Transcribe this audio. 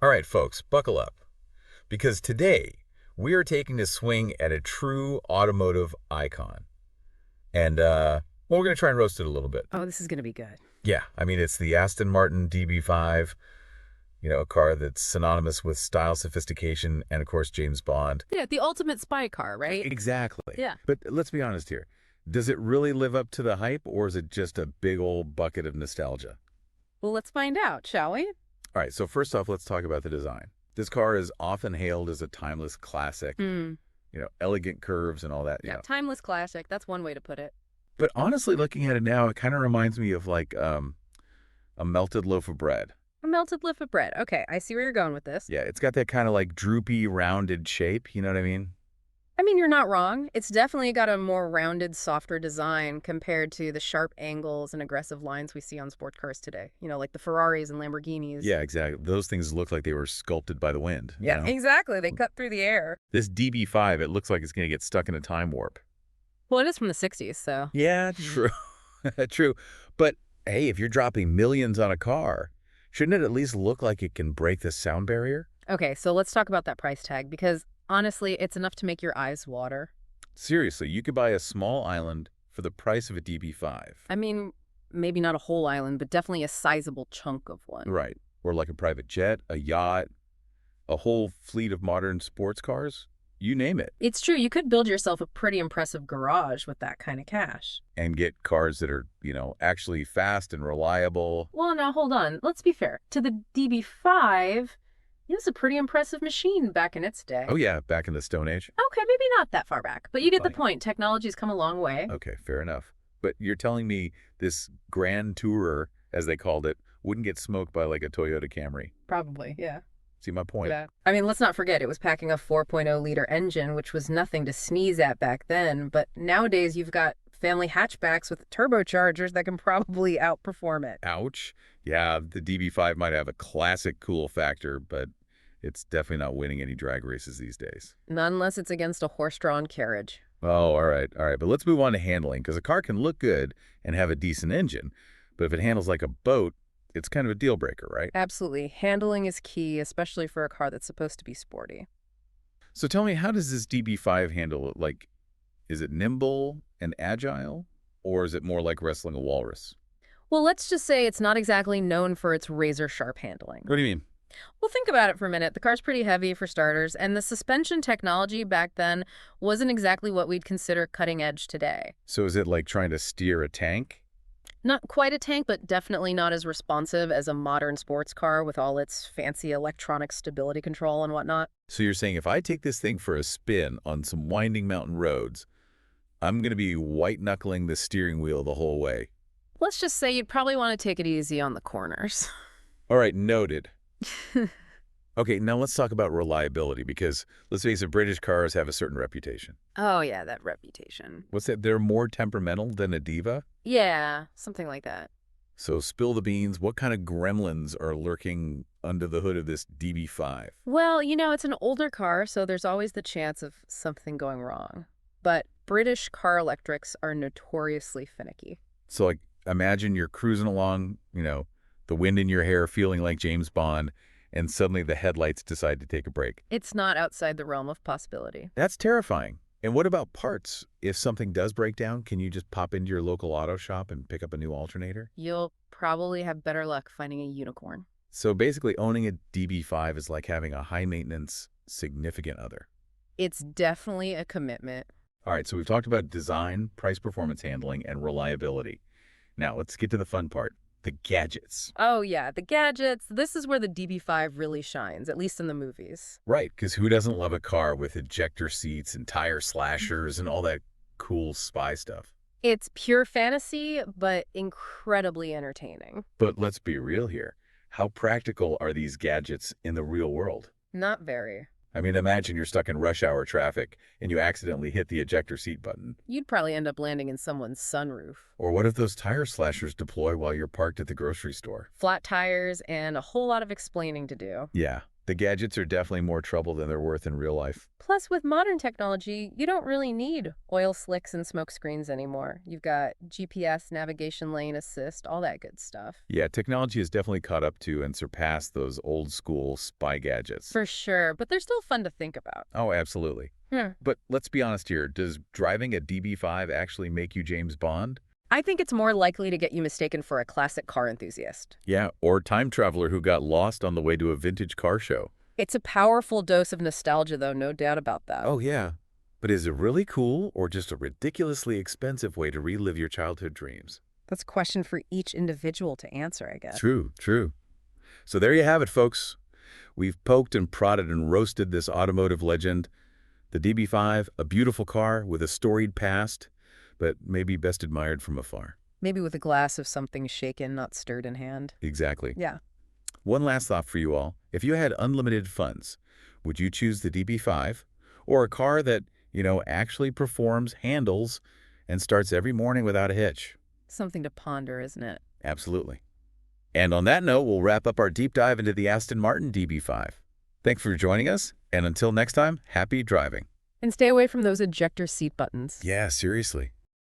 All right, folks, buckle up. Because today, we are taking a swing at a true automotive icon. And we're going to try and roast it a little bit. Oh, this is going to be good. Yeah, I mean, it's the Aston Martin DB5, a car that's synonymous with style, sophistication, and, of course, James Bond. Yeah, the ultimate spy car, right? Exactly. Yeah. But let's be honest here. Does it really live up to the hype, or is it just a big old bucket of nostalgia? Well, let's find out, shall we? All right, so first off, let's talk about the design. This car is often hailed as a timeless classic, elegant curves and all that. Yeah, timeless classic. That's one way to put it. But honestly, looking at it now, it kind of reminds me of like a melted loaf of bread. A melted loaf of bread. Okay, I see where you're going with this. Yeah, it's got that kind of like droopy, rounded shape. You know what I mean? I mean, you're not wrong. It's definitely got a more rounded, softer design compared to the sharp angles and aggressive lines we see on sports cars today. Like the Ferraris and Lamborghinis. Yeah, exactly. Those things look like they were sculpted by the wind. Yeah, exactly. They cut through the air. This DB5, it looks like it's going to get stuck in a time warp. Well, it is from the 60s, so. Yeah, true. True. But hey, if you're dropping millions on a car, shouldn't it at least look like it can break the sound barrier? Okay, so let's talk about that price tag because honestly, it's enough to make your eyes water. Seriously, you could buy a small island for the price of a DB5. I mean, maybe not a whole island, but definitely a sizable chunk of one. Right. Or like a private jet, a yacht, a whole fleet of modern sports cars. You name it. It's true. You could build yourself a pretty impressive garage with that kind of cash. And get cars that are, actually fast and reliable. Well, now hold on. Let's be fair. To the DB5, it was a pretty impressive machine back in its day. Oh, yeah, back in the Stone Age. Okay, maybe not that far back, but you get the Funny. point. Technology's come a long way. Okay, fair enough. But you're telling me this Grand Tourer, as they called it, wouldn't get smoked by like a Toyota Camry? Probably, yeah. See my point? Yeah. I mean, let's not forget, it was packing a 4.0-liter engine, which was nothing to sneeze at back then. But nowadays, you've got family hatchbacks with turbochargers that can probably outperform it. Ouch. Yeah, the DB5 might have a classic cool factor, but it's definitely not winning any drag races these days. Not unless it's against a horse-drawn carriage. Oh, all right. But let's move on to handling, because a car can look good and have a decent engine. But if it handles like a boat, it's kind of a deal breaker, right? Absolutely. Handling is key, especially for a car that's supposed to be sporty. So tell me, how does this DB5 handle it? Like, is it nimble and agile, or is it more like wrestling a walrus? Well, let's just say it's not exactly known for its razor-sharp handling. What do you mean? Well, think about it for a minute. The car's pretty heavy for starters, and the suspension technology back then wasn't exactly what we'd consider cutting edge today. So is it like trying to steer a tank? Not quite a tank, but definitely not as responsive as a modern sports car with all its fancy electronic stability control and whatnot. So you're saying if I take this thing for a spin on some winding mountain roads, I'm going to be white-knuckling the steering wheel the whole way? Let's just say you'd probably want to take it easy on the corners. All right, noted. Okay, now let's talk about reliability, because let's face it, British cars have a certain reputation. Oh, yeah, that reputation. What's that? They're more temperamental than a diva? Yeah, something like that. So spill the beans. What kind of gremlins are lurking under the hood of this DB5? Well, it's an older car, so there's always the chance of something going wrong. But British car electrics are notoriously finicky. So, like, imagine you're cruising along, the wind in your hair, feeling like James Bond, and suddenly the headlights decide to take a break. It's not outside the realm of possibility. That's terrifying. And what about parts? If something does break down, can you just pop into your local auto shop and pick up a new alternator? You'll probably have better luck finding a unicorn. So basically, owning a DB5 is like having a high-maintenance significant other. It's definitely a commitment. All right, so we've talked about design, price performance handling, and reliability. Now, let's get to the fun part. The gadgets. Oh, yeah, the gadgets. This is where the DB5 really shines, at least in the movies. Right, because who doesn't love a car with ejector seats and tire slashers and all that cool spy stuff? It's pure fantasy, but incredibly entertaining. But let's be real here. How practical are these gadgets in the real world? Not very. I mean, imagine you're stuck in rush hour traffic and you accidentally hit the ejector seat button. You'd probably end up landing in someone's sunroof. Or what if those tire slashers deploy while you're parked at the grocery store? Flat tires and a whole lot of explaining to do. Yeah, The gadgets are definitely more trouble than they're worth in real life. Plus, with modern technology, you don't really need oil slicks and smoke screens anymore. You've got GPS, navigation lane assist, all that good stuff. Yeah, technology has definitely caught up to and surpassed those old school spy gadgets. For sure, but they're still fun to think about. Oh, absolutely. But let's be honest here. Does driving a DB5 actually make you James Bond? I think it's more likely to get you mistaken for a classic car enthusiast. Yeah, or time traveler who got lost on the way to a vintage car show. It's a powerful dose of nostalgia, though, no doubt about that. Oh, yeah. But is it really cool or just a ridiculously expensive way to relive your childhood dreams? That's a question for each individual to answer, I guess. True, true. So there you have it, folks. We've poked and prodded and roasted this automotive legend. The DB5, a beautiful car with a storied past, but maybe best admired from afar. Maybe with a glass of something shaken, not stirred in hand. Exactly. Yeah. One last thought for you all. If you had unlimited funds, would you choose the DB5 or a car that, actually performs, handles, and starts every morning without a hitch? Something to ponder, isn't it? Absolutely. And on that note, we'll wrap up our deep dive into the Aston Martin DB5. Thanks for joining us, and until next time, happy driving. And stay away from those ejector seat buttons. Yeah, seriously.